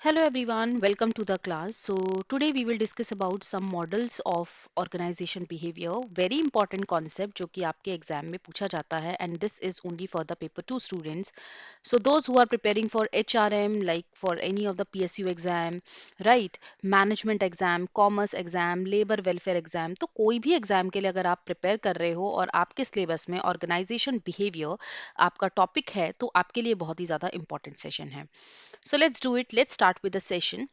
Hello everyone, welcome to the class. So today we will discuss about some models of organization behavior. Very important concept जो कि आपके exam में पूछा जाता है and this is only for the paper 2 students. So those who are preparing for HRM like for any of the PSU exam, right, management exam, commerce exam, labor welfare exam, तो कोई भी exam के लिए अगर आप prepare कर रहे हो और आपके सिलेबस में ऑर्गेनाइजेशन बिहेवियर आपका टॉपिक है तो आपके लिए बहुत ही ज़्यादा इंपॉर्टेंट सेशन है. So let's do it. Let's start with the session.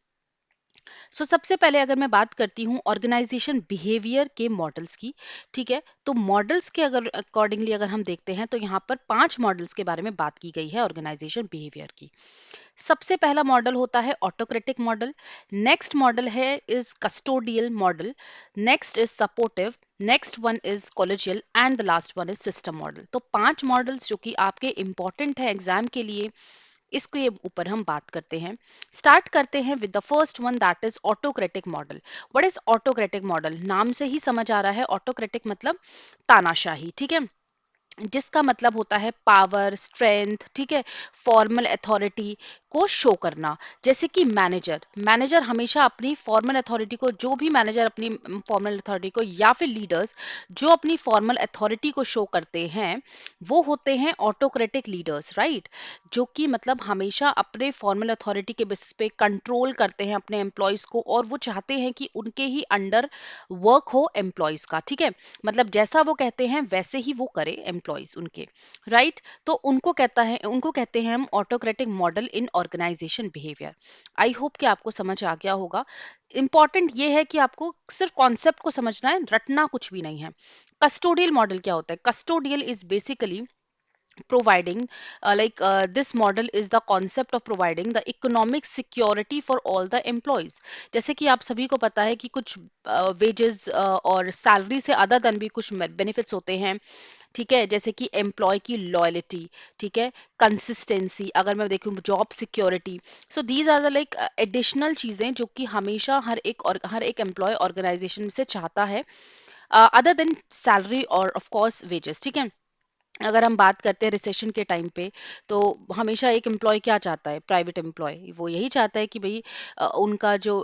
सबसे पहले अगर मैं बात करती हूँ ऑर्गेनाइजेशन बिहेवियर के मॉडल्स की, ठीक है, तो मॉडल्स के अगर अकॉर्डिंगली अगर हम देखते हैं तो यहाँ पर 5 मॉडल्स के बारे में बात की गई है ऑर्गेनाइजेशन बिहेवियर की. सबसे पहला मॉडल होता है ऑटोक्रेटिक मॉडल. नेक्स्ट मॉडल है is custodial model. Next is supportive. Next one is collegial and the last one is system model. तो 5 मॉडल्स जो कि आपके इंपॉर्टेंट है एग्जाम के लिए, इसके ऊपर हम बात करते हैं. स्टार्ट करते हैं with the first one that is autocratic model. What is autocratic model? नाम से ही समझ आ रहा है ऑटोक्रेटिक मतलब तानाशाही, ठीक है, जिसका मतलब होता है पावर, स्ट्रेंथ, ठीक है, फॉर्मल अथॉरिटी को शो करना. जैसे कि मैनेजर मैनेजर हमेशा अपनी फॉर्मल अथॉरिटी को, जो भी मैनेजर अपनी फॉर्मल अथॉरिटी को, या फिर लीडर्स जो अपनी फॉर्मल अथॉरिटी को शो करते हैं, वो होते हैं ऑटोक्रेटिक लीडर्स, राइट, जो कि मतलब हमेशा अपने फॉर्मल अथॉरिटी के बेसिस पे कंट्रोल करते हैं अपने एम्प्लॉयज को और वो चाहते हैं कि उनके ही अंडर वर्क हो एम्प्लॉयज का, ठीक है, मतलब जैसा वो कहते हैं वैसे ही वो करे एम्प्लॉयज उनके, राइट. तो उनको कहते हैं हम autocratic model in organization behaviour. I hope कि आपको समझ आ गया होगा. इंपॉर्टेंट ये है कि आपको सिर्फ कॉन्सेप्ट को समझना है, रटना कुछ भी नहीं है. कस्टोडियल मॉडल क्या होता है? Custodial is basically providing this model is the concept of providing the economic security for all the employees. जैसे कि आप सभी को पता है कि कुछ वेजेस और सैलरी से अदर देन भी कुछ बेनिफिट्स होते हैं, ठीक है, जैसे कि एम्प्लॉय की लॉयलिटी, ठीक है, कंसिस्टेंसी, अगर मैं देखूं job security. So these are the like additional चीजें जो कि हमेशा हर एक एम्प्लॉय ऑर्गेनाइजेशन से चाहता है, अदर देन सैलरी और ऑफ कोर्स वेजेस, ठीक है. अगर हम बात करते हैं रिसेशन के टाइम पे, तो हमेशा एक एम्प्लॉय क्या चाहता है? प्राइवेट एम्प्लॉय वो यही चाहता है कि भाई उनका जो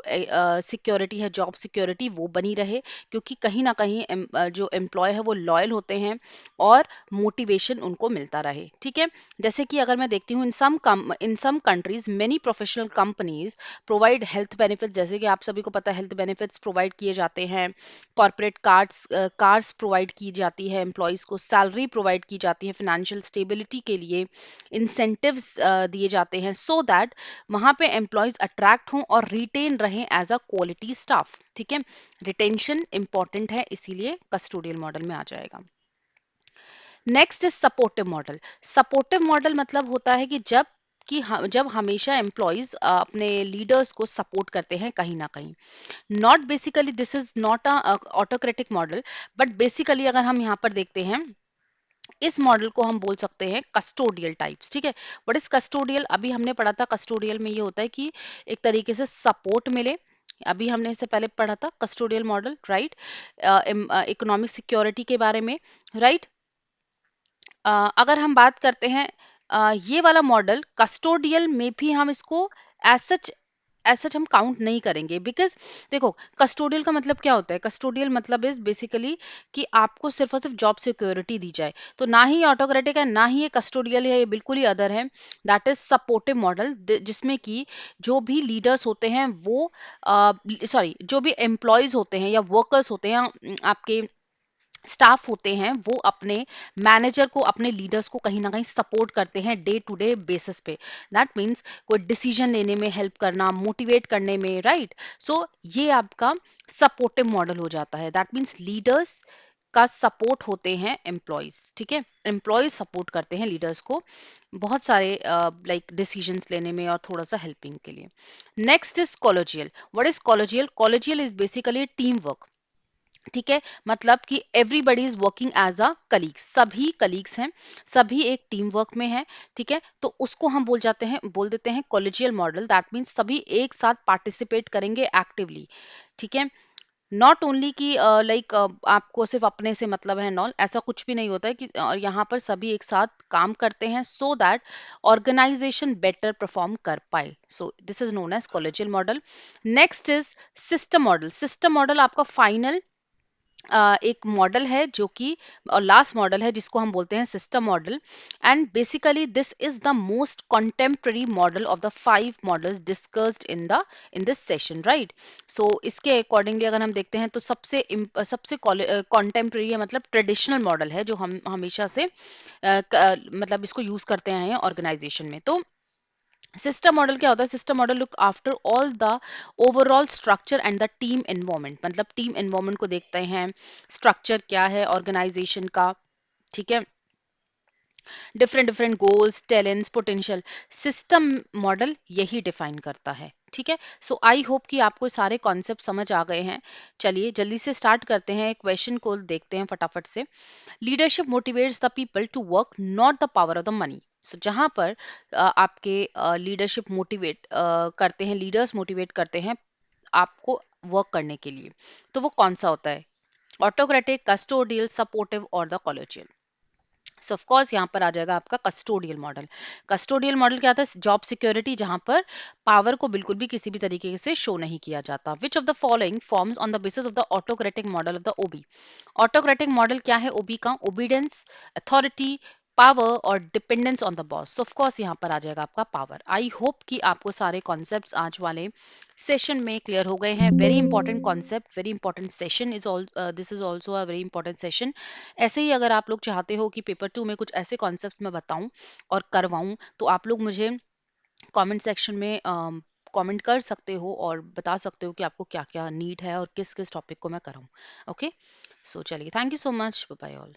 सिक्योरिटी है, जॉब सिक्योरिटी, वो बनी रहे, क्योंकि कहीं ना कहीं जो एम्प्लॉय है वो लॉयल होते हैं और मोटिवेशन उनको मिलता रहे, ठीक है. जैसे कि अगर मैं देखती हूँ in some countries many professional companies provide health benefits. जैसे कि आप सभी को पता है हेल्थ बेनिफिट्स प्रोवाइड किए जाते हैं, कॉर्पोरेट कार्ड्स प्रोवाइड की जाती है एम्प्लॉयज को, सैलरी प्रोवाइड की जाती है फाइनेंशियल स्टेबिलिटी के लिए, इंसेंटिव्स दिए जाते हैं सो दैट वहां पे एम्प्लॉयज अट्रैक्ट हों और रिटेन रहें एज अ क्वालिटी स्टाफ, ठीक है. रिटेंशन इंपॉर्टेंट है, इसीलिए कस्टोडियल मॉडल में आ जाएगा. Next is supportive model. Supportive model मतलब होता है कि जब हमेशा एम्प्लॉयज अपने लीडर्स को सपोर्ट करते हैं कहीं ना कहीं. Not basically this is not a autocratic model, but basically अगर हम यहाँ पर देखते हैं, इस मॉडल को हम बोल सकते हैं कस्टोडियल टाइप्स, ठीक है. What is custodial? अभी हमने पढ़ा था कस्टोडियल में ये होता है कि एक तरीके से सपोर्ट मिले. अभी हमने इससे पहले पढ़ा था custodial model, right, economic security के बारे में, राइट. अगर हम बात करते हैं ये वाला मॉडल कस्टोडियल में भी हम इसको एज सच हम काउंट नहीं करेंगे, बिकॉज देखो कस्टोडियल का मतलब क्या होता है? कस्टोडियल मतलब इज बेसिकली कि आपको सिर्फ और सिर्फ जॉब सिक्योरिटी दी जाए. तो ना ही ऑटोक्रेटिक है ना ही ये कस्टोडियल है, ये बिल्कुल ही अदर है. दैट इज सपोर्टिव मॉडल, जिसमें कि जो भी लीडर्स होते हैं वो, सॉरी, जो भी एम्प्लॉयज होते हैं या वर्कर्स होते हैं, आपके स्टाफ होते हैं, वो अपने मैनेजर को, अपने लीडर्स को कहीं ना कहीं सपोर्ट करते हैं डे टू डे बेसिस पे. दैट मीन्स कोई डिसीजन लेने में हेल्प करना, मोटिवेट करने में, राइट. सो ये आपका सपोर्टिव मॉडल हो जाता है. दैट मीन्स लीडर्स का सपोर्ट होते हैं एम्प्लॉयज, ठीक है, एम्प्लॉयज सपोर्ट करते हैं लीडर्स को बहुत सारे लाइक डिसीजंस लेने में और थोड़ा सा हेल्पिंग के लिए. Next is collegial. What is collegial? Collegial is basically team work, ठीक है, मतलब कि everybody is working as a colleague, सभी कलीग्स हैं, सभी एक टीम वर्क में है, ठीक है. तो उसको हम बोल देते हैं कॉलेजियल मॉडल. दैट मीन्स सभी एक साथ पार्टिसिपेट करेंगे एक्टिवली, ठीक है. नॉट ओनली कि लाइक आपको सिर्फ अपने से मतलब है नॉल, ऐसा कुछ भी नहीं होता है कि यहाँ पर सभी एक साथ काम करते हैं so that organization better perform कर पाए। So this is known as collegial model. Next is system model. System model आपका फाइनल एक मॉडल है जो कि और लास्ट मॉडल है जिसको हम बोलते हैं system model. And basically this is the most contemporary model of the 5 models discussed in this session, right. So इसके अकॉर्डिंगली अगर हम देखते हैं तो सबसे कॉन्टेम्प्रेरी है, मतलब ट्रेडिशनल मॉडल है जो हम हमेशा से मतलब इसको यूज करते आए हैं ऑर्गेनाइजेशन में। तो सिस्टम मॉडल क्या होता है? System model look after all the overall structure and the team environment, मतलब टीम एनवायरनमेंट को देखते हैं, स्ट्रक्चर क्या है ऑर्गेनाइजेशन का, ठीक है, different different goals, talents, potential, system model यही डिफाइन करता है, ठीक है। सो आई होप कि आपको सारे कॉन्सेप्ट समझ आ गए हैं। चलिए जल्दी से स्टार्ट करते हैं, क्वेश्चन को देखते हैं फटाफट से। Leadership motivates the people to work, not the power of the money. So जहां पर आपके लीडरशिप मोटिवेट करते हैं, लीडर्स मोटिवेट करते हैं आपको वर्क करने के लिए, तो वो कौन सा होता है? ऑटोक्रेटिक, कस्टोडियल, सपोर्टिव और द कॉलेजियल। सो ऑफ कोर्स यहाँ पर आ जाएगा आपका कस्टोडियल मॉडल। कस्टोडियल मॉडल क्या था? जॉब सिक्योरिटी, जहां पर पावर को बिल्कुल भी किसी भी तरीके से शो नहीं किया जाता। Which of the following forms on the basis of the autocratic model of the OB? Autocratic model क्या है ओबी का? ओबीडेंस, अथॉरिटी, पावर और dependence on the boss. Of course यहाँ पर आ जाएगा आपका पावर। आई होप कि आपको सारे कॉन्सेप्ट्स आज वाले सेशन में क्लियर हो गए हैं। Very important concept, very important session is all, this is also a very important session. ऐसे ही अगर आप लोग चाहते हो कि पेपर 2 में कुछ ऐसे कॉन्सेप्ट मैं बताऊं और करवाऊं, तो आप लोग मुझे कमेंट सेक्शन में कमेंट कर सकते हो और बता सकते हो कि आपको क्या क्या नीड है और किस किस टॉपिक को मैं कराऊं। ओके, सो चलिए, thank you so much, bye bye all.